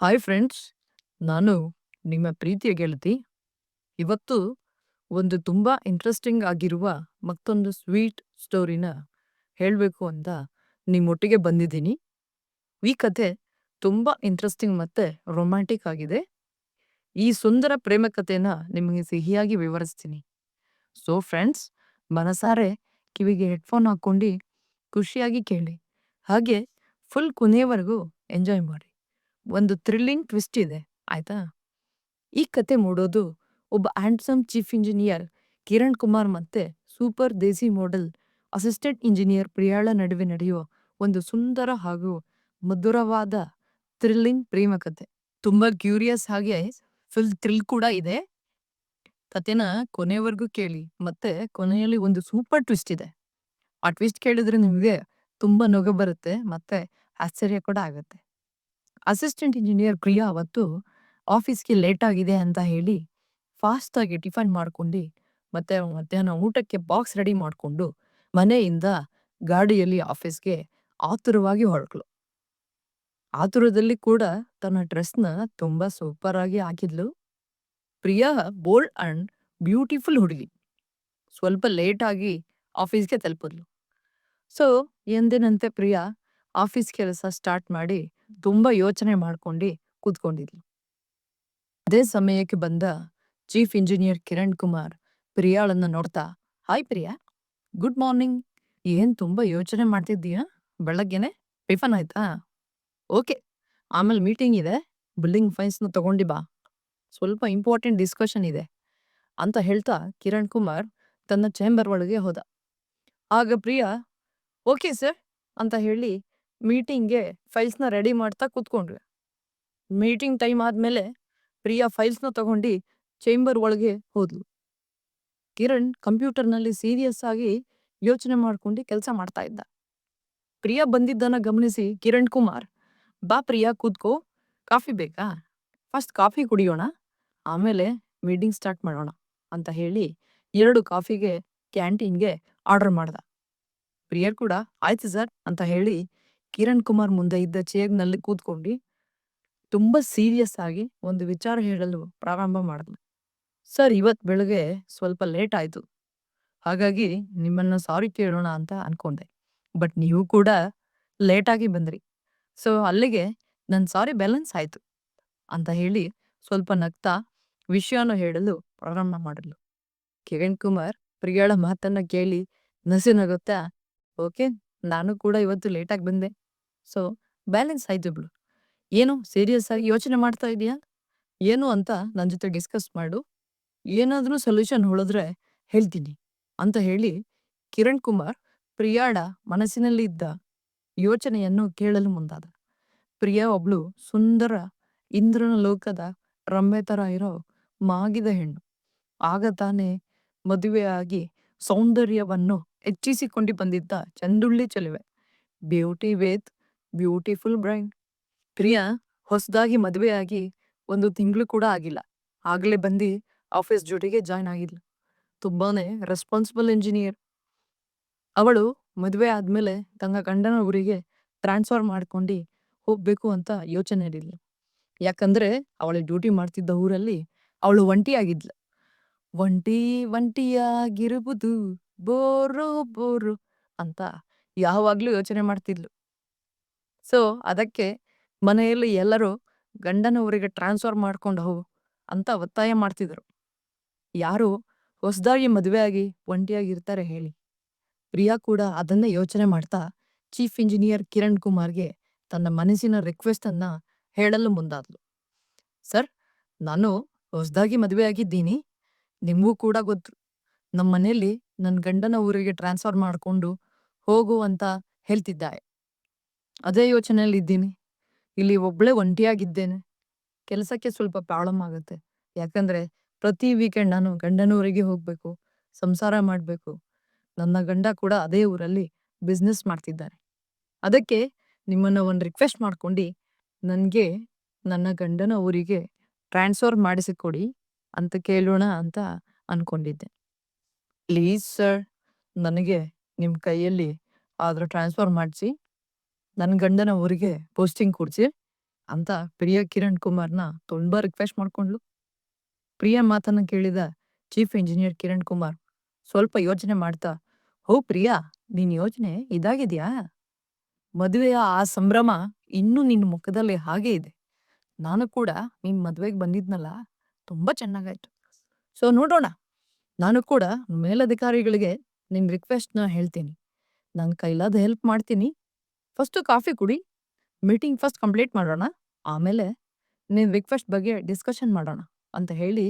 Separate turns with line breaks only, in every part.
Hi friends, ನಾನು ನಿಮ್ಮ ಪ್ರೀತಿಯ ಗೆಳತಿ. ಇವತ್ತು ಒಂದು ತುಂಬಾ ಇಂಟ್ರೆಸ್ಟಿಂಗ್ ಆಗಿರುವ ಮತ್ತೊಂದು ಸ್ವೀಟ್ ಸ್ಟೋರಿನ ಹೇಳಬೇಕು ಅಂತ ನಿಮ್ಮೊಟ್ಟಿಗೆ ಬಂದಿದ್ದೀನಿ. ಈ ಕಥೆ ತುಂಬಾ ಇಂಟ್ರೆಸ್ಟಿಂಗ್ ಮತ್ತೆ ರೊಮ್ಯಾಂಟಿಕ್ ಆಗಿದೆ. ಈ ಸುಂದರ ಪ್ರೇಮ ಕಥೆನ ನಿಮಗೆ ಸಿಹಿಯಾಗಿ ವಿವರಿಸ್ತೀನಿ. ಸೊ ಫ್ರೆಂಡ್ಸ್, ಮನಸಾರೆ ಕಿವಿಗೆ ಹೆಡ್ಫೋನ್ ಹಾಕ್ಕೊಂಡು ಖುಷಿಯಾಗಿ ಕೇಳಿ. ಹಾಗೆ ಫುಲ್ ಕೊನೆಯವರೆಗೂ ಎಂಜಾಯ್ ಮಾಡಿ. ಒಂದು ಥ್ರಿಲ್ಲಿಂಗ್ ಟ್ವಿಸ್ಟ್ ಇದೆ, ಆಯ್ತಾ? ಈ ಕತೆ ಮೂಡೋದು ಒಬ್ಬ handsome chief engineer Kiran Kumar ಮತ್ತೆ ಸೂಪರ್ ದೇಸಿ ಮಾಡೆಲ್ ಅಸಿಸ್ಟೆಂಟ್ ಇಂಜಿನಿಯರ್ ಪ್ರಿಯಾಳ ನಡುವೆ ನಡೆಯುವ ಒಂದು ಸುಂದರ ಹಾಗೂ ಮಧುರವಾದ ಥ್ರಿಲ್ಲಿಂಗ್ ಪ್ರೇಮ ಕತೆ. ತುಂಬಾ ಕ್ಯೂರಿಯಸ್ ಹಾಗೆ ಫುಲ್ ಥ್ರಿಲ್ ಕೂಡ ಇದೆ. ಕತೆನ ಕೊನೆವರೆಗೂ ಕೇಳಿ. ಮತ್ತೆ ಕೊನೆಯಲ್ಲಿ ಒಂದು ಸೂಪರ್ ಟ್ವಿಸ್ಟ್ ಇದೆ. ಆ ಟ್ವಿಸ್ಟ್ ಕೇಳಿದ್ರೆ ನಿಮಗೆ ತುಂಬಾ ನಗು ಬರುತ್ತೆ ಮತ್ತೆ ಆಶ್ಚರ್ಯ ಕೂಡ ಆಗುತ್ತೆ. ಅಸಿಸ್ಟೆಂಟ್ ಇಂಜಿನಿಯರ್ ಪ್ರಿಯಾ ಅವತ್ತು ಆಫೀಸ್ಗೆ ಲೇಟ್ ಆಗಿದೆ ಅಂತ ಹೇಳಿ ಫಾಸ್ಟ್ ಆಗಿ ಟಿಫನ್ ಮಾಡ್ಕೊಂಡು ಮತ್ತೆ ಮಧ್ಯಾಹ್ನ ಊಟಕ್ಕೆ ಬಾಕ್ಸ್ ರೆಡಿ ಮಾಡ್ಕೊಂಡು ಮನೆಯಿಂದ ಗಾಡಿಯಲ್ಲಿ ಆಫೀಸ್ಗೆ ಆತುರವಾಗಿ ಹೊರಟ್ಲು. ಆತುರದಲ್ಲಿ ಕೂಡ ತನ್ನ ಡ್ರೆಸ್ನ ತುಂಬಾ ಸೂಪರ್ ಆಗಿ ಹಾಕಿದ್ಲು. ಪ್ರಿಯಾ ಬೋಲ್ಡ್ ಅಂಡ್ ಬ್ಯೂಟಿಫುಲ್ ಹುಡುಗಿ. ಸ್ವಲ್ಪ ಲೇಟ್ ಆಗಿ ಆಫೀಸ್ಗೆ ತಲುಪಿದ್ಲು. ಸೊ ಎಂದಿನಂತೆ ಪ್ರಿಯಾ ಆಫೀಸ್ ಕೆಲಸ ಸ್ಟಾರ್ಟ್ ಮಾಡಿ ತುಂಬಾ ಯೋಚನೆ ಮಾಡ್ಕೊಂಡು ಕೂತ್ಕೊಂಡಿದ್ಲು. ಅದೇ ಸಮಯಕ್ಕೆ ಬಂದ ಚೀಫ್ ಇಂಜಿನಿಯರ್ ಕಿರಣ್ ಕುಮಾರ್ ಪ್ರಿಯಾಳನ್ನ ನೋಡ್ತಾ, ಹಾಯ್ ಪ್ರಿಯಾ, ಗುಡ್ ಮಾರ್ನಿಂಗ್. ಏನ್ ತುಂಬಾ ಯೋಚನೆ ಮಾಡ್ತಿದ್ದೀಯಾ ಬೆಳಗ್ಗೆನೆ? ಟಿಫನ್ ಆಯ್ತಾ? ಓಕೆ, ಆಮೇಲೆ ಮೀಟಿಂಗ್ ಇದೆ, ಬಿಲ್ಡಿಂಗ್ ಫೈಲ್ಸ್ನ ತಗೊಂಡಿ ಬಾ, ಸ್ವಲ್ಪ ಇಂಪಾರ್ಟೆಂಟ್ ಡಿಸ್ಕಷನ್ ಇದೆ ಅಂತ ಹೇಳ್ತಾ ಕಿರಣ್ ಕುಮಾರ್ ತನ್ನ ಚೇಂಬರ್ ಒಳಗೆ ಹೋದ. ಆಗ ಪ್ರಿಯಾ ಓಕೆ ಸರ್ ಅಂತ ಹೇಳಿ ಮೀಟಿಂಗ್ಗೆ ಫೈಲ್ಸ್ನ ರೆಡಿ ಮಾಡ್ತಾ ಕೂತ್ಕೊಂಡ್ರು. ಮೀಟಿಂಗ್ ಟೈಮ್ ಆದ್ಮೇಲೆ ಪ್ರಿಯಾ ಫೈಲ್ಸ್ನ ತಗೊಂಡು ಚೇಂಬರ್ ಒಳಗೆ ಹೋದ್ಲು. ಕಿರಣ್ ಕಂಪ್ಯೂಟರ್ನಲ್ಲಿ ಸೀರಿಯಸ್ ಆಗಿ ಯೋಚನೆ ಮಾಡ್ಕೊಂಡು ಕೆಲಸ ಮಾಡ್ತಾ ಇದ್ದ. ಪ್ರಿಯಾ ಬಂದಿದ್ದನ್ನ ಗಮನಿಸಿ ಕಿರಣ್ ಕುಮಾರ್, ಬಾ ಪ್ರಿಯಾ ಕೂತ್ಕೋ, ಕಾಫಿ ಬೇಕಾ? ಫಸ್ಟ್ ಕಾಫಿ ಕುಡಿಯೋಣ, ಆಮೇಲೆ ಮೀಟಿಂಗ್ ಸ್ಟಾರ್ಟ್ ಮಾಡೋಣ ಅಂತ ಹೇಳಿ 2 ಕಾಫಿಗೆ ಕ್ಯಾಂಟೀನ್ಗೆ ಆರ್ಡರ್ ಮಾಡ್ದ. ಪ್ರಿಯಾ ಕೂಡ ಆಯ್ತು ಸರ್ ಅಂತ ಹೇಳಿ ಕಿರಣ್ ಕುಮಾರ್ ಮುಂದೆ ಇದ್ದ ಚೇರ್ನಲ್ಲಿ ಕೂತ್ಕೊಂಡು ತುಂಬಾ ಸೀರಿಯಸ್ ಆಗಿ ಒಂದು ವಿಚಾರ ಹೇಳಲು ಪ್ರಾರಂಭ ಮಾಡಿದ್ಲು. ಸರ್, ಇವತ್ ಬೆಳಗ್ಗೆ ಸ್ವಲ್ಪ ಲೇಟ್ ಆಯ್ತು, ಹಾಗಾಗಿ ನಿಮ್ಮನ್ನ ಸಾರಿ ಕೇಳೋಣ ಅಂತ ಅನ್ಕೊಂಡೆ. ಬಟ್ ನೀವು ಕೂಡ ಲೇಟ್ ಆಗಿ ಬಂದ್ರಿ, ಸೊ ಅಲ್ಲಿಗೆ ನನ್ ಸಾರಿ ಬ್ಯಾಲೆನ್ಸ್ ಆಯ್ತು ಅಂತ ಹೇಳಿ ಸ್ವಲ್ಪ ನಗ್ತಾ ವಿಷಯನ ಹೇಳಲು ಪ್ರಾರಂಭ ಮಾಡಿದ್ಲು. ಕಿರಣ್ ಕುಮಾರ್ ಪ್ರಿಯಾಳ ಮಾತನ್ನ ಕೇಳಿ ನಸು ನಗುತ್ತಾ, ಓಕೆ, ನಾನು ಕೂಡ ಇವತ್ತು ಲೇಟಾಗಿ ಬಂದೆ, ಸೊ ಬ್ಯಾಲೆನ್ಸ್ ಆಯ್ತು ಬಿಡು. ಏನು ಸೀರಿಯಸ್ ಆಗಿ ಯೋಚನೆ ಮಾಡ್ತಾ ಇದೀಯಾ? ಏನು ಅಂತ ನನ್ನ ಜೊತೆ ಡಿಸ್ಕಸ್ ಮಾಡು, ಏನಾದ್ರೂ ಸೊಲ್ಯೂಷನ್ ಹೊಳಿದ್ರೆ ಹೇಳ್ತೀನಿ ಅಂತ ಹೇಳಿ ಕಿರಣ್ ಕುಮಾರ್ ಪ್ರಿಯಾಳ ಮನಸ್ಸಿನಲ್ಲಿ ಇದ್ದ ಯೋಚನೆಯನ್ನು ಕೇಳಲು ಮುಂದಾದ. ಪ್ರಿಯಾ ಒಬ್ಳು ಸುಂದರ ಇಂದ್ರನ ಲೋಕದ ರಂಬೆ ತರ ಇರೋ ಮಾಗಿದ ಹೆಣ್ಣು. ಆಗ ತಾನೇ ಮದುವೆಯಾಗಿ ಸೌಂದರ್ಯವನ್ನು ಹೆಚ್ಚಿಸಿಕೊಂಡು ಬಂದಿದ್ದ ಚಂದುಳ್ಳಿ ಚೆಲುವೆ. Beauty with beautiful brain. Priya ಹೊಸದಾಗಿ ಮದುವೆಯಾಗಿ 1 ತಿಂಗಳು ಕೂಡ ಆಗಿಲ್ಲ, ಆಗ್ಲೇ ಬಂದು ಆಫೀಸ್ ಡ್ಯೂಟಿಗೆ ಜಾಯ್ನ್ ಆಗಿದ್ಲು. ತುಂಬಾನೇ ರೆಸ್ಪಾನ್ಸಿಬಲ್ ಇಂಜಿನಿಯರ್. ಅವಳು ಮದುವೆ ಆದ್ಮೇಲೆ ತನ್ನ ಗಂಡನ ಊರಿಗೆ ಟ್ರಾನ್ಸ್ಫರ್ ಮಾಡ್ಕೊಂಡು ಹೋಗ್ಬೇಕು ಅಂತ ಯೋಚನೆಯಲ್ಲಿದ್ಲು. ಯಾಕಂದ್ರೆ ಅವಳು ಡ್ಯೂಟಿ ಮಾಡ್ತಿದ್ದ ಊರಲ್ಲಿ ಅವಳು ಒಂಟಿಯಾಗಿದ್ಲು. ಒಂಟಿ ಒಂಟಿಯಾಗಿರುವುದು ಬೋರು ಬೋರು ಅಂತ ಯಾವಾಗ್ಲೂ ಯೋಚನೆ ಮಾಡ್ತಿದ್ಲು. ಸೊ ಅದಕ್ಕೆ ಮನೆಯಲ್ಲಿ ಎಲ್ಲರೂ ಗಂಡನ ಊರಿಗೆ ಟ್ರಾನ್ಸ್ಫರ್ ಮಾಡ್ಕೊಂಡು ಹೋಗು ಅಂತ ಒತ್ತಾಯ ಮಾಡ್ತಿದ್ರು. ಯಾರು ಹೊಸದಾಗಿ ಮದುವೆಯಾಗಿ ಒಂಟಿಯಾಗಿರ್ತಾರೆ ಹೇಳಿ? ಪ್ರಿಯಾ ಕೂಡ ಅದನ್ನೇ ಯೋಚನೆ ಮಾಡ್ತಾ ಚೀಫ್ ಇಂಜಿನಿಯರ್ ಕಿರಣ್ ಕುಮಾರ್ಗೆ ತನ್ನ ಮನಸ್ಸಿನ ರಿಕ್ವೆಸ್ಟ್ ಅನ್ನ ಹೇಳಲು ಮುಂದಾದ್ಲು. ಸರ್, ನಾನು ಹೊಸದಾಗಿ ಮದುವೆಯಾಗಿದ್ದೀನಿ, ನಿಮಗೂ ಕೂಡ ಗೊತ್ತು. ನಮ್ಮ ಮನೆಯಲ್ಲಿ ನನ್ನ ಗಂಡನ ಊರಿಗೆ ಟ್ರಾನ್ಸ್ಫರ್ ಮಾಡ್ಕೊಂಡು ಹೋಗು ಅಂತ ಹೇಳ್ತಿದ್ದಾರೆ. ಅದೇ ಯೋಚನೆಯಲ್ಲಿ ಇದ್ದೀನಿ. ಇಲ್ಲಿ ಒಬ್ಳೆ ಒಂಟಿಯಾಗಿದ್ದೇನೆ. ಕೆಲಸಕ್ಕೆ ಸ್ವಲ್ಪ ಪ್ರಾಬ್ಲಮ್ ಆಗುತ್ತೆ, ಯಾಕಂದ್ರೆ ಪ್ರತಿ ವೀಕೆಂಡ್ ನಾನು ಗಂಡನೂರಿಗೆ ಹೋಗ್ಬೇಕು, ಸಂಸಾರ ಮಾಡ್ಬೇಕು. ನನ್ನ ಗಂಡ ಕೂಡ ಅದೇ ಊರಲ್ಲಿ ಬಿಸ್ನೆಸ್ ಮಾಡ್ತಿದ್ದಾರೆ. ಅದಕ್ಕೆ ನಿಮ್ಮನ್ನ ಒಂದು ರಿಕ್ವೆಸ್ಟ್ ಮಾಡ್ಕೊಂಡು ನನಗೆ ನನ್ನ ಗಂಡನ ಊರಿಗೆ ಟ್ರಾನ್ಸ್ಫರ್ ಮಾಡಿಸಿಕೊಡಿ ಅಂತ ಕೇಳೋಣ ಅಂತ ಅನ್ಕೊಂಡಿದ್ದೆ. ಪ್ಲೀಸ್ ಸರ್, ನನಗೆ ನಿಮ್ಮ ಕೈಯಲ್ಲಿ ಆದರೂ ಟ್ರಾನ್ಸ್ಫರ್ ಮಾಡಿಸಿ ನನ್ನ ಗಂಡನ ಊರಿಗೆ ಪೋಸ್ಟಿಂಗ್ ಕೊಡಿಸಿ. ಅಂತ ಪ್ರಿಯಾ ಕಿರಣ್ ಕುಮಾರ್‌ನ ತುಂಬಾ ರಿಕ್ವೆಸ್ಟ್ ಮಾಡ್ಕೊಂಡ್ಳು. ಪ್ರಿಯಾ ಮಾತನ್ನ ಕೇಳಿದ ಚೀಫ್ ಇಂಜಿನಿಯರ್ ಕಿರಣ್ ಕುಮಾರ್ ಸ್ವಲ್ಪ ಯೋಚನೆ ಮಾಡ್ತಾ, "ಓ ಪ್ರಿಯಾ, ನಿನ್ ಯೋಚನೆ ಇದಾಗಿದ್ಯಾ? ಮದುವೆಯ ಆ ಸಂಭ್ರಮ ಇನ್ನೂ ನಿನ್ನ ಮುಖದಲ್ಲಿ ಹಾಗೇ ಇದೆ. ನಾನು ಕೂಡ ನಿನ್ ಮದ್ವೆಗೆ ಬಂದಿದ್ನಲ್ಲ, ತುಂಬಾ ಚೆನ್ನಾಗಾಯ್ತು. ಸೊ ನೋಡೋಣ. ನಾನು ಕೂಡ ಮೇಲಧಿಕಾರಿಗಳಿಗೆ ನಿನ್ ರಿಕ್ವೆಸ್ಟ್‌ನ ಹೇಳ್ತೀನಿ. ನನ್ ಕೈಲಾದ ಹೆಲ್ಪ್ ಮಾಡ್ತೀನಿ. ಫಸ್ಟು ಕಾಫಿ ಕುಡಿ. ಮೀಟಿಂಗ್ ಫಸ್ಟ್ ಕಂಪ್ಲೀಟ್ ಮಾಡೋಣ. ಆಮೇಲೆ ನಿನ್ ರಿಕ್ವೆಸ್ಟ್ ಬಗ್ಗೆ ಡಿಸ್ಕಷನ್ ಮಾಡೋಣ" ಅಂತ ಹೇಳಿ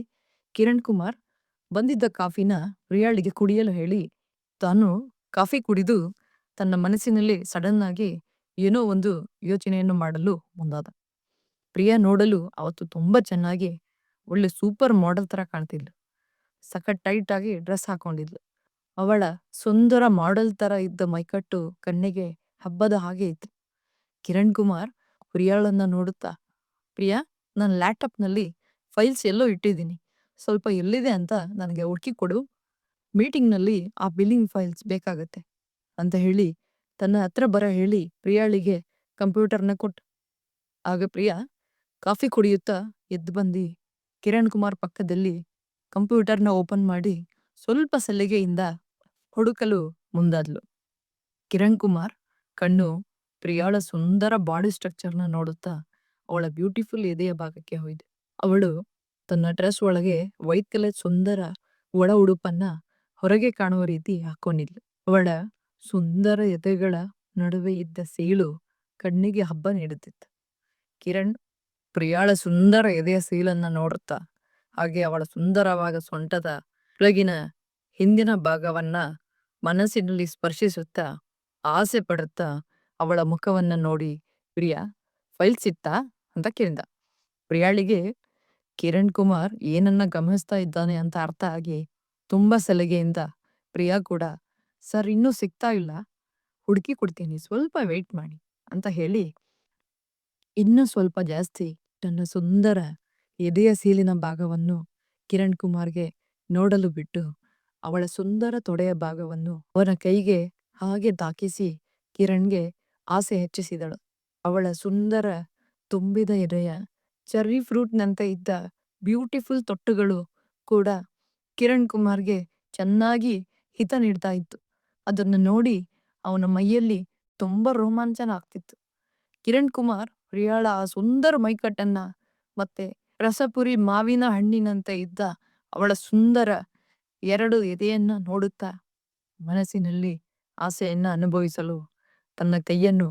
ಕಿರಣ್ ಕುಮಾರ್ ಬಂದಿದ್ದ ಕಾಫಿನ ಪ್ರಿಯಾಳಿಗೆ ಕುಡಿಯಲು ಹೇಳಿ, ತಾನು ಕಾಫಿ ಕುಡಿದು ತನ್ನ ಮನಸ್ಸಿನಲ್ಲಿ ಸಡನ್ ಆಗಿ ಏನೋ ಒಂದು ಯೋಚನೆಯನ್ನು ಮಾಡಲು ಮುಂದಾದ. ಪ್ರಿಯಾ ನೋಡಲು ಅವತ್ತು ತುಂಬಾ ಚೆನ್ನಾಗಿ ಒಳ್ಳೆ ಸೂಪರ್ ಮಾಡೆಲ್ ತರ ಕಾಣ್ತಿದ್ಲು. ಸಖತ್ ಟೈಟ್ ಆಗಿ ಡ್ರೆಸ್ ಹಾಕೊಂಡಿದ್ಲು. ಅವಳ ಸುಂದರ ಮಾಡೆಲ್ ತರ ಇದ್ದ ಮೈಕಟ್ಟು ಕಣ್ಣಿಗೆ ಹಬ್ಬದ ಹಾಗೆ ಇತ್ತು. ಕಿರಣ್ ಕುಮಾರ್ ಪ್ರಿಯಾಳನ್ನ ನೋಡುತ್ತಾ, "ಪ್ರಿಯಾ, ನನ್ನ ಲ್ಯಾಪ್‌ಟಾಪ್‌ನಲ್ಲಿ ಫೈಲ್ಸ್ ಎಲ್ಲೋ ಇಟ್ಟಿದ್ದೀನಿ. ಸ್ವಲ್ಪ ಎಲ್ಲಿದೆ ಅಂತ ನನಗೆ ಹುಡ್ಕಿ ಕೊಡು. ಮೀಟಿಂಗ್‌ನಲ್ಲಿ ಆ ಬಿಲ್ಲಿಂಗ್ ಫೈಲ್ಸ್ ಬೇಕಾಗತ್ತೆ" ಅಂತ ಹೇಳಿ ತನ್ನ ಹತ್ರ ಬರ ಹೇಳಿ ಪ್ರಿಯಾಳಿಗೆ ಕಂಪ್ಯೂಟರ್‌ನ ಕೊಟ್ಟ. ಆಗ ಪ್ರಿಯಾ ಕಾಫಿ ಕುಡಿಯುತ್ತಾ ಎದ್ದು ಬಂದು ಕಿರಣ್ ಕುಮಾರ್ ಪಕ್ಕದಲ್ಲಿ ಕಂಪ್ಯೂಟರ್‌ನ ಓಪನ್ ಮಾಡಿ ಸ್ವಲ್ಪ ಸಲಿಗೆಯಿಂದ ಹುಡುಕಲು ಮುಂದಾದ್ಲು. ಕಿರಣ್ ಕುಮಾರ್ ಕಣ್ಣು ಪ್ರಿಯಾಳ ಸುಂದರ ಬಾಡಿ ಸ್ಟ್ರಕ್ಚರ್‌ನ ನೋಡುತ್ತಾ ಅವಳ ಬ್ಯೂಟಿಫುಲ್ ಎದೆಯ ಭಾಗಕ್ಕೆ ಹೋಯ್ತು. ಅವಳು ತನ್ನ ಡ್ರೆಸ್ ಒಳಗೆ ವೈಟ್ ಕಲರ್ ಸುಂದರ ಒಳ ಉಡುಪನ್ನ ಹೊರಗೆ ಕಾಣುವ ರೀತಿ ಹಾಕೊಂಡಿದ್ಲು. ಅವಳ ಸುಂದರ ಎದೆಗಳ ನಡುವೆ ಇದ್ದ ಸೀಳು ಕಣ್ಣಿಗೆ ಹಬ್ಬ ನೀಡುತ್ತಿತ್ತು. ಕಿರಣ್ ಪ್ರಿಯಾಳ ಸುಂದರ ಎದೆಯ ಸೀಳನ್ನ ನೋಡುತ್ತಾ, ಹಾಗೆ ಅವಳ ಸುಂದರವಾದ ಸೊಂಟದ ಕೆಳಗಿನ ಹಿಂದಿನ ಭಾಗವನ್ನ ಮನಸ್ಸಿನಲ್ಲಿ ಸ್ಪರ್ಶಿಸುತ್ತಾ, ಆಸೆ ಪಡುತ್ತಾ ಅವಳ ಮುಖವನ್ನ ನೋಡಿ, "ಪ್ರಿಯಾ, ಫೈಲ್ಸ್ ಇತ್ತಾ?" ಅಂತ ಕೇಳಿದ. ಪ್ರಿಯಾಳಿಗೆ ಕಿರಣ್ ಕುಮಾರ್ ಏನನ್ನ ಗಮನಿಸ್ತಾ ಇದ್ದಾನೆ ಅಂತ ಅರ್ಥ ಆಗಿ ತುಂಬಾ ಸಲಿಗೆಯಿಂದ ಪ್ರಿಯಾ ಕೂಡ, "ಸರ್, ಇನ್ನೂ ಸಿಗ್ತಾ ಇಲ್ಲ. ಹುಡುಕಿ ಕೊಡ್ತೀನಿ. ಸ್ವಲ್ಪ ವೇಟ್ ಮಾಡಿ" ಅಂತ ಹೇಳಿ ಇನ್ನೂ ಸ್ವಲ್ಪ ಜಾಸ್ತಿ ತನ್ನ ಸುಂದರ ಎದೆಯ ಸೀಲಿನ ಭಾಗವನ್ನು ಕಿರಣ್ ಕುಮಾರ್‌ಗೆ ನೋಡಲು ಬಿಟ್ಟು, ಅವಳ ಸುಂದರ ತೊಡೆಯ ಭಾಗವನ್ನು ಅವನ ಕೈಗೆ ಹಾಗೆ ತಾಕಿಸಿ ಕಿರಣ್‌ಗೆ ಆಸೆ ಹೆಚ್ಚಿಸಿದಳು. ಅವಳ ಸುಂದರ ತುಂಬಿದ ಎದೆಯ ಚೆರ್ರಿ ಫ್ರೂಟ್‌ನಂತೆ ಇದ್ದ ಬ್ಯೂಟಿಫುಲ್ ತೊಟ್ಟುಗಳು ಕೂಡ ಕಿರಣ್ ಕುಮಾರ್‌ಗೆ ಚೆನ್ನಾಗಿ ಹಿತ ನೀಡ್ತಾ ಇತ್ತು. ಅದನ್ನು ನೋಡಿ ಅವನ ಮೈಯಲ್ಲಿ ತುಂಬಾ ರೋಮಾಂಚನ ಆಗ್ತಿತ್ತು. ಕಿರಣ್ ಕುಮಾರ್ ಪ್ರಿಯಾಳ ಆ ಸುಂದರ ಮೈಕಟ್ಟನ್ನ ಮತ್ತೆ ರಸಪುರಿ ಮಾವಿನ ಹಣ್ಣಿನಂತೆ ಇದ್ದ ಅವಳ ಸುಂದರ 2 ಎದೆಯನ್ನ ನೋಡುತ್ತಾ ಮನಸ್ಸಿನಲ್ಲಿ ಆಸೆಯನ್ನ ಅನುಭವಿಸಲು ತನ್ನ ಕೈಯನ್ನು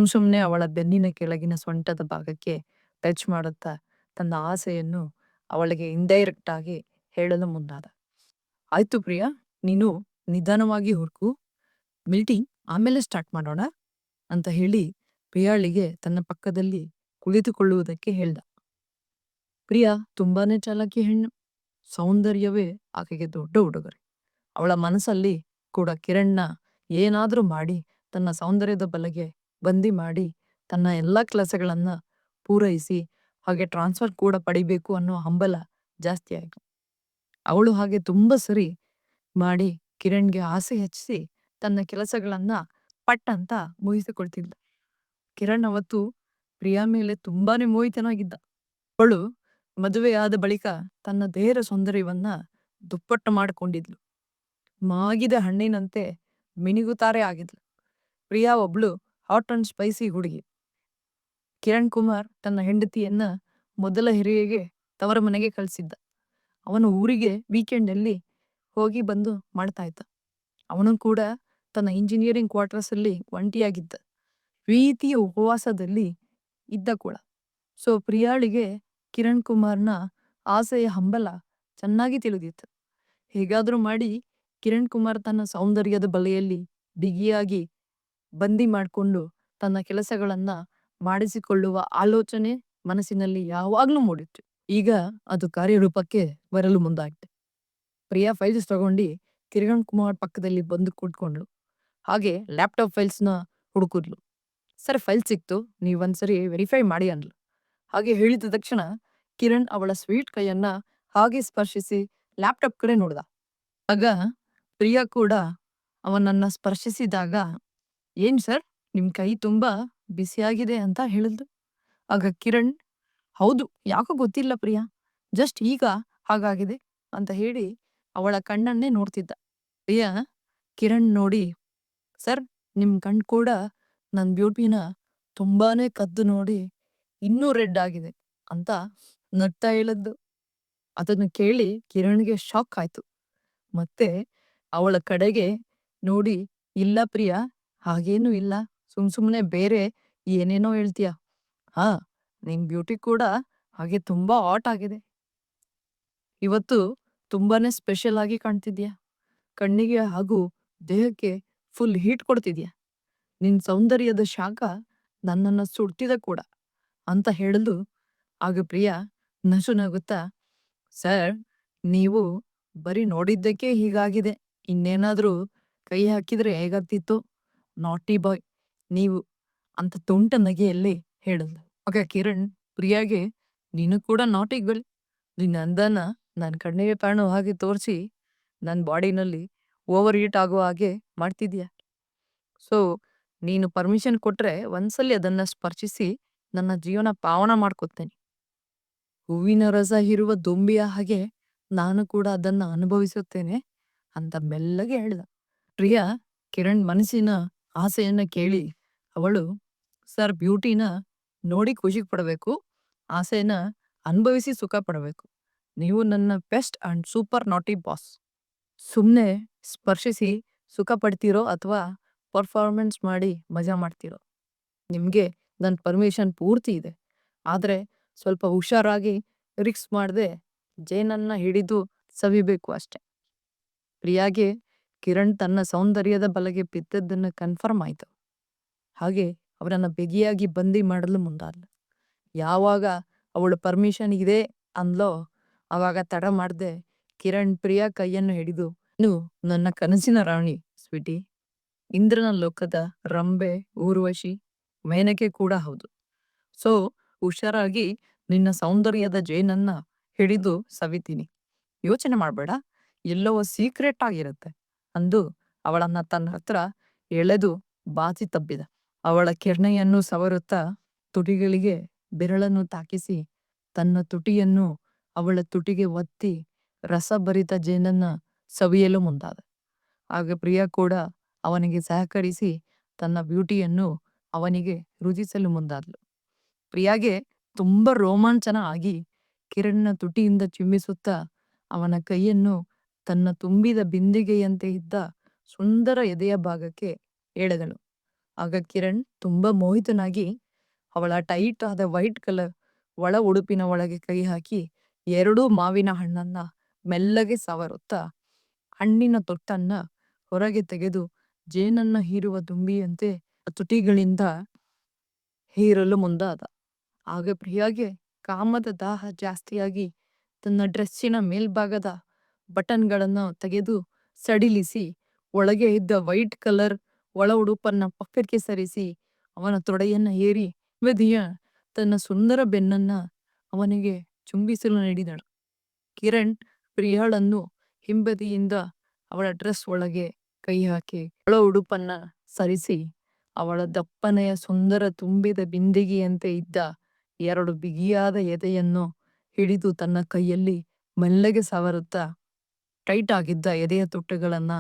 ಸುಮ್ನೆ ಅವಳ ಬೆನ್ನಿನ ಕೆಳಗಿನ ಸೊಂಟದ ಭಾಗಕ್ಕೆ ಟಚ್ ಮಾಡುತ್ತಾ ತನ್ನ ಆಸೆಯನ್ನು ಅವಳಿಗೆ ಇಂಡೈರೆಕ್ಟ್ ಆಗಿ ಹೇಳಲು ಮುಂದಾದ. "ಆಯ್ತು ಪ್ರಿಯಾ, ನೀನು ನಿಧಾನವಾಗಿ ಹುಡುಕು. ಮೀಟಿಂಗ್ ಆಮೇಲೆ ಸ್ಟಾರ್ಟ್ ಮಾಡೋಣ" ಅಂತ ಹೇಳಿ ಪ್ರಿಯಾಳಿಗೆ ತನ್ನ ಪಕ್ಕದಲ್ಲಿ ಕುಳಿತುಕೊಳ್ಳುವುದಕ್ಕೆ ಹೇಳ್ದ. ಪ್ರಿಯಾ ತುಂಬಾನೇ ಚಾಲಾಕಿ ಹೆಣ್ಣು. ಸೌಂದರ್ಯವೇ ಆಕೆಗೆ ದೊಡ್ಡ ಉಡುಗೊರೆ. ಅವಳ ಮನಸ್ಸಲ್ಲಿ ಕೂಡ ಕಿರಣ್‌ನ ಏನಾದ್ರೂ ಮಾಡಿ ತನ್ನ ಸೌಂದರ್ಯದ ಬಲೆಗೆ ಬಂದಿ ಮಾಡಿ ತನ್ನ ಎಲ್ಲಾ ಕೆಲಸಗಳನ್ನ ಪೂರೈಸಿ ಹಾಗೆ ಟ್ರಾನ್ಸ್‌ಫರ್ ಕೂಡ ಪಡಿಬೇಕು ಅನ್ನೋ ಹಂಬಲ ಜಾಸ್ತಿ ಆಯ್ತು. ಅವಳು ಹಾಗೆ ತುಂಬಾ ಸರಿ ಮಾಡಿ ಕಿರಣ್‌ಗೆ ಆಸೆ ಹೆಚ್ಚಿಸಿ ತನ್ನ ಕೆಲಸಗಳನ್ನ ಪಟ್ ಅಂತ ಮುಗಿಸಿಕೊಳ್ತಿದ್ಳು. ಕಿರಣ್ ಅವತ್ತು ಪ್ರಿಯಾ ಮೇಲೆ ತುಂಬಾನೇ ಮೋಹಿತನಾಗಿದ್ದ. ಅವಳು ಮದುವೆಯಾದ ಬಳಿಕ ತನ್ನ ದೇಹದ ಸೌಂದರ್ಯವನ್ನ ದುಪ್ಪಟ್ಟು ಮಾಡಿಕೊಂಡಿದ್ಲು. ಮಾಗಿದ ಹಣ್ಣಿನಂತೆ ಮಿನುಗುತ್ತಾರೆ ಆಗಿದ್ಲು. ಪ್ರಿಯಾ ಒಬ್ಳು ಹಾಟ್ ಅಂಡ್ ಸ್ಪೈಸಿ ಹುಡುಗಿ. ಕಿರಣ್ ಕುಮಾರ್ ತನ್ನ ಹೆಂಡತಿಯನ್ನ ಮೊದಲ ಹೆರಿಗೆಗೆ ತವರ ಮನೆಗೆ ಕಳಿಸಿದ್ದ. ಅವನು ಊರಿಗೆ ವೀಕೆಂಡಲ್ಲಿ ಹೋಗಿ ಬಂದು ಮಾಡ್ತಾ ಇದ್ದ. ಅವನು ಕೂಡ ತನ್ನ ಇಂಜಿನಿಯರಿಂಗ್ ಕ್ವಾರ್ಟರ್ಸ್ ಅಲ್ಲಿ ಒಂಟಿಯಾಗಿದ್ದ. ಪ್ರೀತಿಯ ಉಪವಾಸದಲ್ಲಿ ಇದ್ದ ಕೂಡ. ಸೊ ಪ್ರಿಯಾಳಿಗೆ ಕಿರಣ್ ಕುಮಾರ್‌ನ ಆಸೆಯ ಹಂಬಲ ಚೆನ್ನಾಗಿ ತಿಳಿದಿತ್ತು. ಹೇಗಾದ್ರೂ ಮಾಡಿ ಕಿರಣ್ ಕುಮಾರ್ ತನ್ನ ಸೌಂದರ್ಯದ ಬಲೆಯಲ್ಲಿ ಬಿಗಿಯಾಗಿ ಬಂದಿ ಮಾಡ್ಕೊಂಡು ತನ್ನ ಕೆಲಸಗಳನ್ನ ಮಾಡಿಸಿಕೊಳ್ಳುವ ಆಲೋಚನೆ ಮನಸ್ಸಿನಲ್ಲಿ ಯಾವಾಗ್ಲೂ ಮೂಡಿತ್ತು. ಈಗ ಅದು ಕಾರ್ಯರೂಪಕ್ಕೆ ಬರಲು ಮುಂದಾಗಿದೆ. ಪ್ರಿಯಾ ಫೈಲ್ಸ್ ತಗೊಂಡು ಕಿರಣ್ ಕುಮಾರ್ ಪಕ್ಕದಲ್ಲಿ ಬಂದು ಕೂತ್ಕೊಂಡ್ಳು. ಹಾಗೆ ಲ್ಯಾಪ್‌ಟಾಪ್ ಫೈಲ್ಸ್‌ನ ಹುಡುಕಿದ್ಲು. "ಸರ್, ಫೈಲ್ ಸಿಕ್ತು. ನೀವೊಂದ್ಸರಿ ವೆರಿಫೈ ಮಾಡಿ" ಅಂದ್ಲು. ಹಾಗೆ ಹೇಳಿದ ತಕ್ಷಣ ಕಿರಣ್ ಅವಳ ಸ್ವೀಟ್ ಕೈಯನ್ನ ಹಾಗೆ ಸ್ಪರ್ಶಿಸಿ ಲ್ಯಾಪ್‌ಟಾಪ್ ಕಡೆ ನೋಡ್ದ. ಆಗ ಪ್ರಿಯಾ ಕೂಡ ಅವನನ್ನ ಸ್ಪರ್ಶಿಸಿದಾಗ, "ಏನ್ ಸರ್, ನಿಮ್ ಕೈ ತುಂಬಾ ಬಿಸಿಯಾಗಿದೆ" ಅಂತ ಹೇಳಿದ್ಲು. ಆಗ ಕಿರಣ್, ಹೌದು, ಯಾಕೋ ಗೊತ್ತಿಲ್ಲ ಪ್ರಿಯಾ, ಜಸ್ಟ್ ಈಗ ಹಾಗಾಗಿದೆ ಅಂತ ಹೇಳಿ ಅವಳ ಕಣ್ಣನ್ನೇ ನೋಡ್ತಿದ್ದ. ಪ್ರಿಯಾ ಕಿರಣ್ ನೋಡಿ, ಸರ್, ನಿಮ್ ಕಣ್ ಕೂಡ ನನ್ ಬ್ಯೂಟಿನ ತುಂಬಾನೇ ಕದ್ದು ನೋಡಿ ಇನ್ನೂ ರೆಡ್ ಆಗಿದೆ ಅಂತ ನಗ್ತಾ ಹೇಳಿದ್ದು. ಅದನ್ನು ಕೇಳಿ ಕಿರಣ್ಗೆ ಶಾಕ್ ಆಯ್ತು. ಮತ್ತೆ ಅವಳ ಕಡೆಗೆ ನೋಡಿ, ಇಲ್ಲ ಪ್ರಿಯಾ, ಹಾಗೇನೂ ಇಲ್ಲ, ಸುಮ್ನೆ ಬೇರೆ ಏನೇನೋ ಹೇಳ್ತೀಯ. ಹಾ, ನಿಮ್ ಬ್ಯೂಟಿ ಕೂಡ ಹಾಗೆ ತುಂಬಾ ಹಾಟ್ ಆಗಿದೆ. ಇವತ್ತು ತುಂಬಾನೇ ಸ್ಪೆಷಲ್ ಆಗಿ ಕಾಣ್ತಿದ್ಯಾ. ಕಣ್ಣಿಗೆ ಹಾಗೂ ದೇಹಕ್ಕೆ ಫುಲ್ ಹೀಟ್ ಕೊಡ್ತಿದ್ಯಾ. ನಿನ್ ಸೌಂದರ್ಯದ ಶಾಖ ನನ್ನನ್ನ ಸುಡ್ತಿದೆ ಕೂಡ ಅಂತ ಹೇಳಲು, ಆಗ ಪ್ರಿಯಾ ನಸು ನಗುತ್ತಾ, ಸರ್, ನೀವು ಬರೀ ನೋಡಿದ್ದಕ್ಕೆ ಹೀಗಾಗಿದೆ, ಇನ್ನೇನಾದ್ರೂ ಕೈ ಹಾಕಿದ್ರೆ ಹೇಗಾಗ್ತಿತ್ತು, ನಾಟಿ ಬಾಯ್ ನೀವು ಅಂತ ತುಂಟ ನಗೆಯಲ್ಲಿ ಹೇಳಿದ್ಲು. ಆಗ ಕಿರಣ್ ಪ್ರಿಯಾಗೆ, ನೀನು ಕೂಡ ನಾಟಿ ಗರ್ಲ್, ನಿನ್ನ ಅಂದನ ನನ್ನ ಕಣ್ಣಿಗೆ ಕಾಣೋ ಹಾಗೆ ತೋರಿಸಿ ನನ್ನ ಬಾಡಿನಲ್ಲಿ ಓವರ್ ಹೀಟ್ ಆಗೋ ಹಾಗೆ ಮಾಡ್ತಿದ್ಯಾ. ಸೊ ನೀನು ಪರ್ಮಿಷನ್ ಕೊಟ್ರೆ ಒಂದ್ಸಲಿ ಅದನ್ನ ಸ್ಪರ್ಶಿಸಿ ನನ್ನ ಜೀವನ ಪಾವನ ಮಾಡ್ಕೊತೇನೆ. ಹೂವಿನ ರಸ ಇರುವ ದೊಂಬಿಯ ಹಾಗೆ ನಾನು ಕೂಡ ಅದನ್ನ ಅನುಭವಿಸುತ್ತೇನೆ ಅಂತ ಮೆಲ್ಲಗೆ ಹೇಳ್ದ. ಪ್ರಿಯಾ ಕಿರಣ್ ಮನಸ್ಸಿನ ಆಸೆಯನ್ನ ಕೇಳಿ ಅವಳು, ಸರ್, ಬ್ಯೂಟಿನ ನೋಡಿ ಖುಷಿ ಪಡಬೇಕು, ಆಸೆನ ಅನುಭವಿಸಿ ಸುಖ ಪಡಬೇಕು. ನೀವು ನನ್ನ ಬೆಸ್ಟ್ ಅಂಡ್ ಸೂಪರ್ ನಾಟಿ ಬಾಸ್. ಸುಮ್ನೆ ಸ್ಪರ್ಶಿಸಿ ಸುಖ ಪಡ್ತಿರೋ ಅಥವಾ ಪರ್ಫಾರ್ಮೆನ್ಸ್ ಮಾಡಿ ಮಜಾ ಮಾಡ್ತಿರೋ, ನಿಮ್ಗೆ ನನ್ನ ಪರ್ಮಿಷನ್ ಪೂರ್ತಿ ಇದೆ. ಆದ್ರೆ ಸ್ವಲ್ಪ ಹುಷಾರಾಗಿ ರಿಕ್ಸ್ ಮಾಡದೆ ಜೇನನ್ನ ಹಿಡಿದು ಸವಿಬೇಕು ಅಷ್ಟೆ. ಪ್ರಿಯಾಗೆ ಕಿರಣ್ ತನ್ನ ಸೌಂದರ್ಯದ ಬಲೆಗೆ ಬಿದ್ದದ್ದನ್ನು ಕನ್ಫರ್ಮ್ ಆಯ್ತು. ಹಾಗೆ ಅವರನ್ನ ಬಿಗಿಯಾಗಿ ಬಂದಿ ಮಾಡಲು ಮುಂದಾದ್ಲು. ಯಾವಾಗ ಅವಳು ಪರ್ಮಿಷನ್ ಇದೆ ಅಂದ್ಲೋ ಆವಾಗ ತಡ ಮಾಡ್ದೆ ಕಿರಣ್ ಪ್ರಿಯಾ ಕೈಯನ್ನು ಹಿಡಿದು, ನೀನು ನನ್ನ ಕನಸಿನ ರಾಣಿ ಸ್ವೀಟಿ, ಇಂದ್ರನ ಲೋಕದ ರಂಬೆ, ಊರ್ವಶಿ, ಮೇನಕೆ ಕೂಡ ಹೌದು. ಸೊ ಹುಷಾರಾಗಿ ನಿನ್ನ ಸೌಂದರ್ಯದ ಜೇನನ್ನ ಹಿಡಿದು ಸವಿತೀನಿ, ಯೋಚನೆ ಮಾಡ್ಬೇಡ, ಎಲ್ಲವೋ ಸೀಕ್ರೆಟ್ ಆಗಿರುತ್ತೆ ಅಂದು ಅವಳನ್ನ ತನ್ನ ಹತ್ರ ಎಳೆದು ಬಾಚಿ ತಬ್ಬಿದ. ಅವಳ ಕೆನ್ನೆಯನ್ನು ಸವರುತ್ತಾ ತುಟಿಗಳಿಗೆ ಬೆರಳನ್ನು ತಾಕಿಸಿ ತನ್ನ ತುಟಿಯನ್ನು ಅವಳ ತುಟಿಗೆ ಒತ್ತಿ ರಸಭರಿತ ಜೇನನ್ನ ಸವಿಯಲು ಮುಂದಾದ. ಆಗ ಪ್ರಿಯಾ ಕೂಡ ಅವನಿಗೆ ಸಹಕರಿಸಿ ತನ್ನ ಬ್ಯೂಟಿಯನ್ನು ಅವನಿಗೆ ರುಚಿಸಲು ಮುಂದಾದ್ಲು. ಪ್ರಿಯಾಗೆ ತುಂಬ ರೋಮಾಂಚನ ಆಗಿ ಕಿರಣ್ನ ತುಟಿಯಿಂದ ಚಿಮ್ಮಿಸುತ್ತಾ ಅವನ ಕೈಯನ್ನು ತನ್ನ ತುಂಬಿದ ಬಿಂದಿಗೆಯಂತೆ ಇದ್ದ ಸುಂದರ ಎದೆಯ ಭಾಗಕ್ಕೆ ಎಳೆದಳು. ಆಗ ಕಿರಣ್ ತುಂಬ ಮೋಹಿತನಾಗಿ ಅವಳ ಟೈಟ್ ಆದ ವೈಟ್ ಕಲರ್ ಒಳ ಉಡುಪಿನ ಒಳಗೆ ಕೈ ಹಾಕಿ ಎರಡೂ ಮಾವಿನ ಹಣ್ಣನ್ನ ಮೆಲ್ಲಗೆ ಸವರುತ್ತಾ ಹಣ್ಣಿನ ತೊಟ್ಟನ್ನ ಹೊರಗೆ ತೆಗೆದು ಜೇನನ್ನ ಹೀರುವ ದುಂಬಿಯಂತೆ ತುಟಿಗಳಿಂದ ಹೀರಲು ಮುಂದಾದ. ಆಗ ಪ್ರಿಯಾಗೆ ಕಾಮದ ದಾಹ ಜಾಸ್ತಿಯಾಗಿ ತನ್ನ ಡ್ರೆಸ್ಸಿನ ಮೇಲ್ಭಾಗದ ಬಟನ್ಗಳನ್ನು ತೆಗೆದು ಸಡಿಲಿಸಿ ಒಳಗೆ ಇದ್ದ ವೈಟ್ ಕಲರ್ ಒಳ ಉಡುಪನ್ನ ಪಕ್ಕಕ್ಕೆ ಸರಿಸಿ ಅವನ ತೊಡೆಯನ್ನ ಏರಿ ಮೆದಿಯ ತನ್ನ ಸುಂದರ ಬೆನ್ನನ್ನ ಅವನಿಗೆ ಚುಂಬಿಸಲು ನೀಡಿದಳು. ಕಿರಣ್ ಪ್ರಿಯಾಳನ್ನು ಹಿಂಬದಿಯಿಂದ ಅವಳ ಡ್ರೆಸ್ ಒಳಗೆ ಕೈ ಹಾಕಿ ಒಳ ಉಡುಪನ್ನ ಸರಿಸಿ ಅವಳ ದಪ್ಪನೆಯ ಸುಂದರ ತುಂಬಿದ ಬಿಂದಿಗೆಯಂತೆ ಇದ್ದ ಎರಡು ಬಿಗಿಯಾದ ಎದೆಯನ್ನು ಹಿಡಿದು ತನ್ನ ಕೈಯಲ್ಲಿ ಮೆಲ್ಲಗೆ ಸವರುತ್ತಾ ಟೈಟ್ ಆಗಿದ್ದ ಎದೆಯ ತುಟ್ಟುಗಳನ್ನ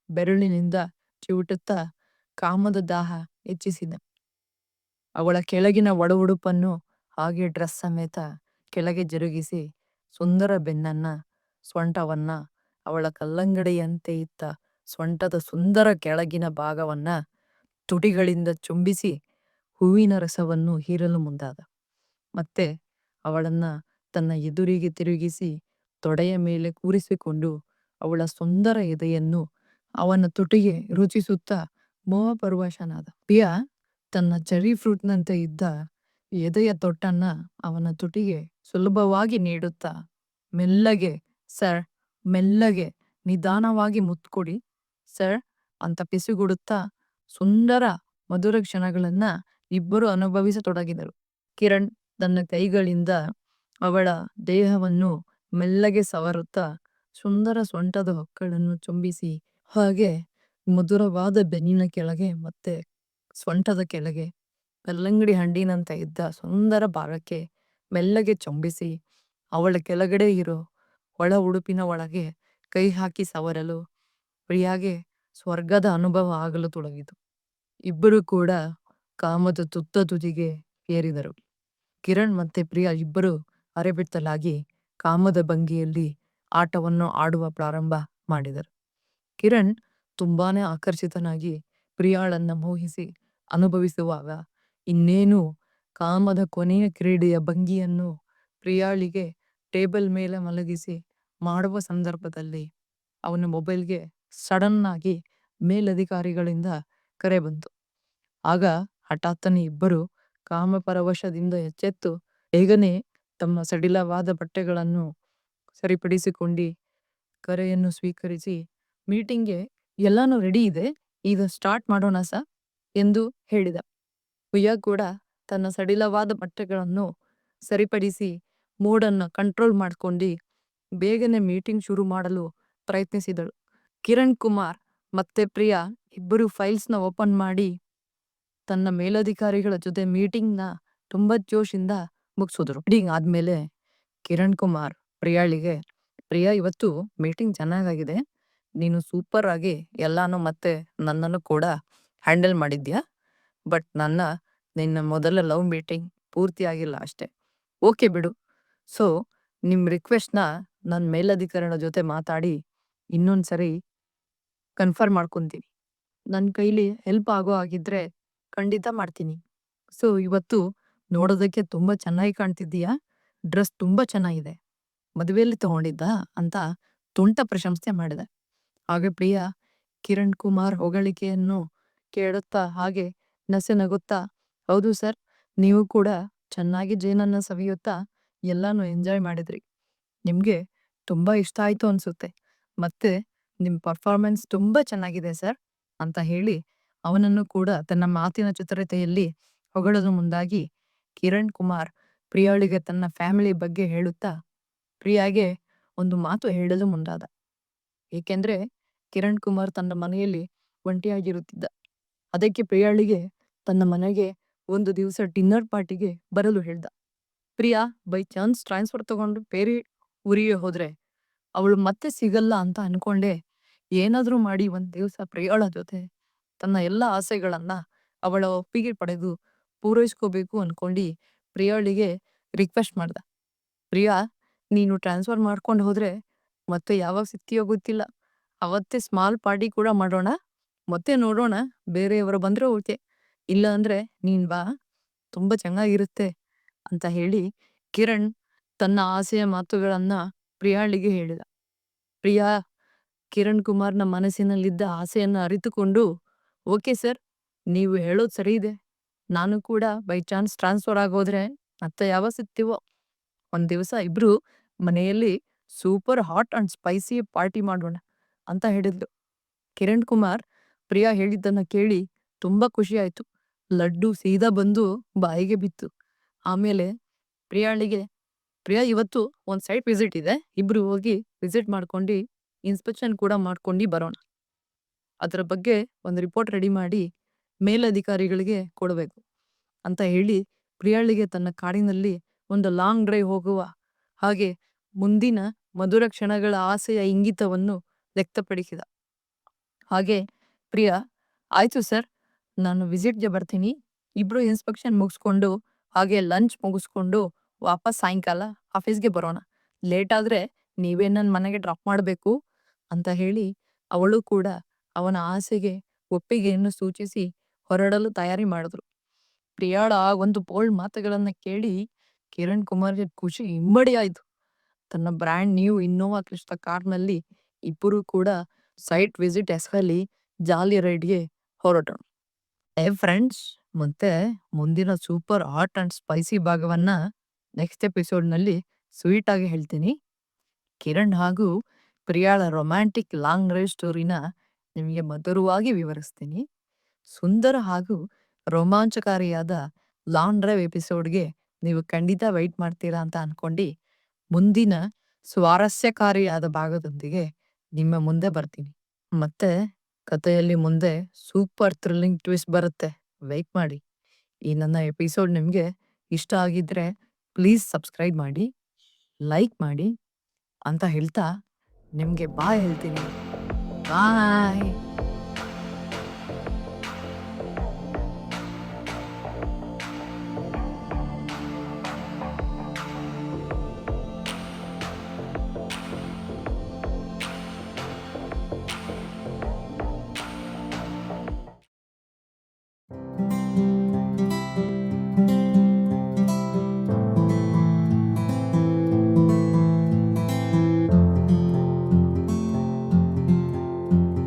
ಬೆರಳಿನಿಂದ ಚಿವುಟುತ್ತಾ ಕಾಮದ ದಾಹ ಹೆಚ್ಚಿಸಿದ. ಅವಳ ಕೆಳಗಿನ ಒಡ ಉಡುಪನ್ನು ಹಾಗೆ ಡ್ರೆಸ್ ಸಮೇತ ಕೆಳಗೆ ಜರುಗಿಸಿ ಸುಂದರ ಬೆನ್ನನ್ನ, ಸೊಂಟವನ್ನ, ಅವಳ ಕಲ್ಲಂಗಡಿಯಂತೆ ಇದ್ದ ಸೊಂಟದ ಸುಂದರ ಕೆಳಗಿನ ಭಾಗವನ್ನ ತುಟಿಗಳಿಂದ ಚುಂಬಿಸಿ ಹೂವಿನ ರಸವನ್ನು ಹೀರಲು ಮುಂದಾದ. ಮತ್ತೆ ಅವಳನ್ನ ತನ್ನ ಎದುರಿಗೆ ತಿರುಗಿಸಿ ತೊಡೆಯ ಮೇಲೆ ಕೂರಿಸಿಕೊಂಡು ಅವಳ ಸುಂದರ ಎದೆಯನ್ನು ಅವನ ತುಟಿಗೆ ರುಚಿಸುತ್ತಾ ಮೋಹಪರವಶನಾದ. ಪ್ರಿಯಾ ತನ್ನ ಚೆರಿ ಫ್ರೂಟ್ನಂತೆ ಇದ್ದ ಎದೆಯ ತೊಟ್ಟನ್ನ ಅವನ ತುಟಿಗೆ ಸುಲಭವಾಗಿ ನೀಡುತ್ತಾ ಮೆಲ್ಲಗೆ, ಸರ್, ಮೆಲ್ಲಗೆ ನಿಧಾನವಾಗಿ ಮುತ್ಕೊಡಿ ಸರ್ ಅಂತ ಪಿಸುಗುಡುತ್ತಾ ಸುಂದರ ಮಧುರ ಕ್ಷಣಗಳನ್ನ ಇಬ್ಬರು ಅನುಭವಿಸತೊಡಗಿದರು. ಕಿರಣ್ ತನ್ನ ಕೈಗಳಿಂದ ಅವಳ ದೇಹವನ್ನು ಮೆಲ್ಲಗೆ ಸವರುತ್ತಾ ಸುಂದರ ಸೊಂಟದ ಹೊಕ್ಕಳನ್ನು ಚುಂಬಿಸಿ ಹಾಗೆ ಮಧುರವಾದ ಬೆನ್ನಿನ ಕೆಳಗೆ ಮತ್ತೆ ಸೊಂಟದ ಕೆಳಗೆ ಕಲ್ಲಂಗಡಿ ಹಣ್ಣಿನಂತೆ ಇದ್ದ ಸುಂದರ ಭಾಗಕ್ಕೆ ಮೆಲ್ಲಗೆ ಚುಂಬಿಸಿ ಅವಳ ಕೆಳಗಡೆ ಇರೋ ಒಳ ಉಡುಪಿನ ಒಳಗೆ ಕೈ ಹಾಕಿ ಸವರಲು ಪ್ರಿಯಾಗೆ ಸ್ವರ್ಗದ ಅನುಭವ ಆಗಲು ತೊಡಗಿತು. ಇಬ್ಬರು ಕೂಡ ಕಾಮದ ತುತ್ತ ತುದಿಗೆ ಏರಿದರು. ಕಿರಣ್ ಮತ್ತೆ ಪ್ರಿಯಾ ಇಬ್ಬರು ಅರೆಬಿತ್ತಲಾಗಿ ಕಾಮದ ಭಂಗಿಯಲ್ಲಿ ಆಟವನ್ನು ಆಡುವ ಪ್ರಾರಂಭ ಮಾಡಿದರು. ಕಿರಣ್ ತುಂಬಾನೇ ಆಕರ್ಷಿತನಾಗಿ ಪ್ರಿಯಾಳನ್ನ ಮೋಹಿಸಿ ಅನುಭವಿಸುವಾಗ ಇನ್ನೇನು ಕಾಮದ ಕೊನೆಯ ಕ್ರೀಡೆಯ ಭಂಗಿಯನ್ನು ಪ್ರಿಯಾಳಿಗೆ ಟೇಬಲ್ ಮೇಲೆ ಮಲಗಿಸಿ ಮಾಡುವ ಸಂದರ್ಭದಲ್ಲಿ ಅವನ ಮೊಬೈಲ್ಗೆ ಸಡನ್ ಆಗಿ ಮೇಲಧಿಕಾರಿಗಳಿಂದ ಕರೆ ಬಂತು. ಆಗ ಹಠಾತ್ತನೆ ಇಬ್ಬರು ಕಾಮಪರವಶದಿಂದ ಎಚ್ಚೆತ್ತು ಬೇಗನೆ ತಮ್ಮ ಸಡಿಲವಾದ ಬಟ್ಟೆಗಳನ್ನು ಸರಿಪಡಿಸಿಕೊಂಡು ಕರೆಯನ್ನು ಸ್ವೀಕರಿಸಿ ಮೀಟಿಂಗ್ಗೆ ಎಲ್ಲಾನು ರೆಡಿ ಇದೆ, ಈಗ ಸ್ಟಾರ್ಟ್ ಮಾಡೋಣ ಸರ್ ಎಂದು ಹೇಳಿದ. ಪ್ರಿಯಾ ಕೂಡ ತನ್ನ ಸಡಿಲವಾದ ಬಟ್ಟೆಗಳನ್ನು ಸರಿಪಡಿಸಿ ಮೂಡನ್ನು ಕಂಟ್ರೋಲ್ ಮಾಡ್ಕೊಂಡು ಬೇಗನೆ ಮೀಟಿಂಗ್ ಶುರು ಮಾಡಲು ಪ್ರಯತ್ನಿಸಿದಳು. ಕಿರಣ್ ಕುಮಾರ್ ಮತ್ತೆ ಪ್ರಿಯಾ ಇಬ್ಬರು ಫೈಲ್ಸ್ನ ಓಪನ್ ಮಾಡಿ ತನ್ನ ಮೇಲಧಿಕಾರಿಗಳ ಜೊತೆ ಮೀಟಿಂಗ್ನ ತುಂಬಾ ಜೋಶಿಂದ ಮುಗಿಸಿದ್ರು. ಮೀಟಿಂಗ್ ಆದ್ಮೇಲೆ ಕಿರಣ್ ಕುಮಾರ್ ಪ್ರಿಯಾಳಿಗೆ, ಪ್ರಿಯಾ ಇವತ್ತು ಮೀಟಿಂಗ್ ಚೆನ್ನಾಗಾಗಿದೆ, ನೀನು ಸೂಪರ್ ಆಗಿ ಎಲ್ಲಾನು ಮತ್ತೆ ನನ್ನನ್ನು ಕೂಡ ಹ್ಯಾಂಡಲ್ ಮಾಡಿದ್ಯಾ, ಬಟ್ ನಿನ್ನ ಮೊದಲ ಲವ್ ಮೀಟಿಂಗ್ ಪೂರ್ತಿ ಆಗಿಲ್ಲ ಅಷ್ಟೇ, ಓಕೆ ಬಿಡು. ಸೊ ನಿಮ್ಮ ರಿಕ್ವೆಸ್ಟ್ನ ನನ್ನ ಮೇಲಧಿಕಾರಿಗಳ ಜೊತೆ ಮಾತಾಡಿ ಇನ್ನೊಂದ್ಸರಿ ಕನ್ಫರ್ಮ್ ಮಾಡ್ಕೊತೀನಿ. ನನ್ನ ಕೈಲಿ ಹೆಲ್ಪ್ ಆಗೋ ಆಗಿದ್ರೆ ಖಂಡಿತ ಮಾಡ್ತೀನಿ. ಸೊ ಇವತ್ತು ನೋಡೋದಕ್ಕೆ ತುಂಬ ಚೆನ್ನಾಗಿ ಕಾಣ್ತಿದ್ದೀಯಾ, ಡ್ರೆಸ್ ತುಂಬ ಚೆನ್ನಾಗಿದೆ, ಮದುವೆಯಲ್ಲಿ ತಗೊಂಡಿದ್ದ ಅಂತ ತುಂಟ ಪ್ರಶಂಸೆ ಮಾಡಿದೆ. ಹಾಗೆ ಪ್ರಿಯಾ ಕಿರಣ್ ಕುಮಾರ್ ಹೊಗಳಿಕೆಯನ್ನು ಕೇಳುತ್ತಾ ಹಾಗೆ ನಸೆ ನಗುತ್ತಾ, ಹೌದು ಸರ್, ನೀವು ಕೂಡ ಚೆನ್ನಾಗಿ ಜೇನನ್ನ ಸವಿಯುತ್ತಾ ಎಲ್ಲಾನು ಎಂಜಾಯ್ ಮಾಡಿದ್ರಿ, ನಿಮಗೆ ತುಂಬ ಇಷ್ಟ ಆಯಿತು ಅನಿಸುತ್ತೆ, ಮತ್ತೆ ನಿಮ್ಮ ಪರ್ಫಾರ್ಮೆನ್ಸ್ ತುಂಬ ಚೆನ್ನಾಗಿದೆ ಸರ್ ಅಂತ ಹೇಳಿ ಅವನನ್ನು ಕೂಡ ತನ್ನ ಮಾತಿನ ಚತುರತೆಯಲ್ಲಿ ಹೊಗಳಲು ಮುಂದಾಗಿ ಕಿರಣ್ ಕುಮಾರ್ ಪ್ರಿಯಾಳಿಗೆ ತನ್ನ ಫ್ಯಾಮಿಲಿ ಬಗ್ಗೆ ಹೇಳುತ್ತಾ ಪ್ರಿಯಾಗೆ ಒಂದು ಮಾತು ಹೇಳಲು ಮುಂದಾದ. ಏಕೆಂದ್ರೆ ಕಿರಣ್ ಕುಮಾರ್ ತನ್ನ ಮನೆಯಲ್ಲಿ ಒಂಟಿಯಾಗಿರುತ್ತಿದ್ದ. ಅದಕ್ಕೆ ಪ್ರಿಯಾಳಿಗೆ ತನ್ನ ಮನೆಗೆ ಒಂದು ದಿವಸ ಡಿನ್ನರ್ ಪಾರ್ಟಿಗೆ ಬರಲು ಹೇಳ್ದ. ಪ್ರಿಯಾ ಬೈ ಚಾನ್ಸ್ ಟ್ರಾನ್ಸ್ಫರ್ ತಗೊಂಡು ಬೇರೆ ಊರಿಗೆ ಹೋದ್ರೆ ಅವಳು ಮತ್ತೆ ಸಿಗಲ್ಲ ಅಂತ ಅನ್ಕೊಂಡೆ ಏನಾದ್ರೂ ಮಾಡಿ ಒಂದ್ ದಿವಸ ಪ್ರಿಯಾಳ ಜೊತೆ ತನ್ನ ಎಲ್ಲ ಆಸೆಗಳನ್ನ ಅವಳ ಒಪ್ಪಿಗೆ ಪಡೆದು ಪೂರೈಸ್ಕೋಬೇಕು ಅನ್ಕೊಂಡು ಪ್ರಿಯಾಳಿಗೆ ರಿಕ್ವೆಸ್ಟ್ ಮಾಡ್ದ. ಪ್ರಿಯಾ, ನೀನು ಟ್ರಾನ್ಸ್ಫರ್ ಮಾಡ್ಕೊಂಡು ಹೋದ್ರೆ ಮತ್ತೆ ಯಾವಾಗ ಸಿಗ್ತೀಯೋ ಗೊತ್ತಿಲ್ಲ, ಅವತ್ತೇ ಸ್ಮಾಲ್ ಪಾರ್ಟಿ ಕೂಡ ಮಾಡೋಣ, ಮತ್ತೆ ನೋಡೋಣ, ಬೇರೆಯವರು ಬಂದ್ರೆ ಓಕೆ, ಇಲ್ಲ ಅಂದ್ರೆ ನೀನ್ ಬಾ, ತುಂಬ ಚೆನ್ನಾಗಿರುತ್ತೆ ಅಂತ ಹೇಳಿ ಕಿರಣ್ ತನ್ನ ಆಸೆಯ ಮಾತುಗಳನ್ನ ಪ್ರಿಯಾಳಿಗೆ ಹೇಳಿದ. ಪ್ರಿಯಾ ಕಿರಣ್ ಕುಮಾರ್ನ ಮನಸ್ಸಿನಲ್ಲಿದ್ದ ಆಸೆಯನ್ನು ಅರಿತುಕೊಂಡು, ಓಕೆ ಸರ್, ನೀವು ಹೇಳೋದು ಸರಿ ಇದೆ, ನಾನು ಕೂಡ ಬೈ ಚಾನ್ಸ್ ಟ್ರಾನ್ಸ್ಫರ್ ಆಗೋದ್ರೆ ಮತ್ತೆ ಯಾವಾಗ ಸಿಗ್ತೀವೋ ಒಂದ್ ದಿವಸ ಇಬ್ರು ಮನೆಯಲ್ಲಿ super hot and spicy party ಮಾಡೋಣ ಅಂತ ಹೇಳಿದ್ಲು. ಕಿರಣ್ ಕುಮಾರ್ ಪ್ರಿಯಾ ಹೇಳಿದ್ದನ್ನ ಕೇಳಿ ತುಂಬಾ ಖುಷಿ ಆಯ್ತು. ಲಡ್ಡು ಸೀದಾ ಬಂದು ಬಾಯಿಗೆ ಬಿತ್ತು. ಆಮೇಲೆ ಪ್ರಿಯಾಳಿಗೆ, ಪ್ರಿಯಾ ಇವತ್ತು ಒಂದು ಸೈಟ್ ವಿಸಿಟ್ ಇದೆ, ಇಬ್ರು ಹೋಗಿ ವಿಸಿಟ್ ಮಾಡ್ಕೊಂಡು ಇನ್ಸ್ಪೆಕ್ಷನ್ ಕೂಡ ಮಾಡ್ಕೊಂಡು ಬರೋಣ, ಅದರ ಬಗ್ಗೆ ಒಂದು ರಿಪೋರ್ಟ್ ರೆಡಿ ಮಾಡಿ ಮೇಲಧಿಕಾರಿಗಳಿಗೆ ಕೊಡಬೇಕು ಅಂತ ಹೇಳಿ ಪ್ರಿಯಾಳಿಗೆ ತನ್ನ ಕಾಡಿನಲ್ಲಿ ಒಂದು ಲಾಂಗ್ ಡ್ರೈವ್ ಹೋಗುವ ಹಾಗೆ ಮುಂದಿನ ಮಧುರ ಕ್ಷಣಗಳ ಆಸೆಯ ಇಂಗಿತವನ್ನು ವ್ಯಕ್ತಪಡಿಸಿದ. ಹಾಗೆ ಪ್ರಿಯಾ, ಆಯ್ತು ಸರ್, ನಾನು ವಿಸಿಟ್ಗೆ ಬರ್ತೀನಿ, ಇಬ್ರು ಇನ್ಸ್ಪೆಕ್ಷನ್ ಮುಗಿಸ್ಕೊಂಡು ಹಾಗೆ ಲಂಚ್ ಮುಗಿಸ್ಕೊಂಡು ವಾಪಸ್ ಸಾಯಂಕಾಲ ಆಫೀಸ್ಗೆ ಬರೋಣ, ಲೇಟ್ ಆದ್ರೆ ನೀವೇ ನನ್ನ ಮನೆಗೆ ಡ್ರಾಪ್ ಮಾಡಬೇಕು ಅಂತ ಹೇಳಿ ಅವಳು ಕೂಡ ಅವನ ಆಸೆಗೆ ಒಪ್ಪಿಗೆಯನ್ನು ಸೂಚಿಸಿ ಹೊರಡಲು ತಯಾರಿ ಮಾಡಿದ್ರು. ಪ್ರಿಯಾಳ ಆ ಒಂದು ಬೋಲ್ಡ್ ಮಾತುಗಳನ್ನ ಕೇಳಿ ಕಿರಣ್ ಕುಮಾರ್ಗೆ ಖುಷಿ ಇಮ್ಮಡಿ ಆಯ್ತು. ತನ್ನ ಬ್ರ್ಯಾಂಡ್ ನ್ಯೂ ಇನ್ನೋವಾ ಕ್ರಿಸ್ಟಾ ಕಾರ್ನಲ್ಲಿ ಇಬ್ಬರು ಕೂಡ ಸೈಟ್ ವಿಸಿಟ್ ಹೆಸರಲ್ಲಿ ಜಾಲಿ ರೈಡ್ಗೆ ಹೊರಟರು. ಫ್ರೆಂಡ್ಸ್, ಮತ್ತೆ ಮುಂದಿನ ಸೂಪರ್ ಹಾಟ್ ಅಂಡ್ ಸ್ಪೈಸಿ ಭಾಗವನ್ನ ನೆಕ್ಸ್ಟ್ ಎಪಿಸೋಡ್ನಲ್ಲಿ ಸ್ವೀಟ್ ಆಗಿ ಹೇಳ್ತೀನಿ. ಕಿರಣ್ ಹಾಗೂ ಪ್ರಿಯಾಳ ರೊಮ್ಯಾಂಟಿಕ್ ಲಾಂಗ್ ಡ್ರೈವ್ ಸ್ಟೋರಿನ ನಿಮಗೆ ಮಧುರವಾಗಿ ವಿವರಿಸ್ತೀನಿ. ಸುಂದರ ಹಾಗೂ ರೋಮಾಂಚಕಾರಿಯಾದ ಲಾಂಗ್ ಡ್ರೈವ್ ಎಪಿಸೋಡ್ಗೆ ನೀವು ಖಂಡಿತ ವೈಟ್ ಮಾಡ್ತೀರಾ ಅಂತ ಅನ್ಕೊಂಡು ಮುಂದಿನ ಸ್ವಾರಸ್ಯಕಾರಿಯಾದ ಭಾಗದೊಂದಿಗೆ ನಿಮ್ಮ ಮುಂದೆ ಬರ್ತೀನಿ. ಮತ್ತೆ ಕಥೆಯಲ್ಲಿ ಮುಂದೆ ಸೂಪರ್ ಥ್ರಿಲ್ಲಿಂಗ್ ಟ್ವಿಸ್ಟ್ ಬರುತ್ತೆ, ವೈಟ್ ಮಾಡಿ. ಈ ನನ್ನ ಎಪಿಸೋಡ್ ನಿಮಗೆ ಇಷ್ಟ ಆಗಿದ್ರೆ ಪ್ಲೀಸ್ ಸಬ್ಸ್ಕ್ರೈಬ್ ಮಾಡಿ, ಲೈಕ್ ಮಾಡಿ ಅಂತ ಹೇಳ್ತಾ ನಿಮಗೆ ಬಾಯ್ ಹೇಳ್ತೀನಿ. ಬಾಯ್.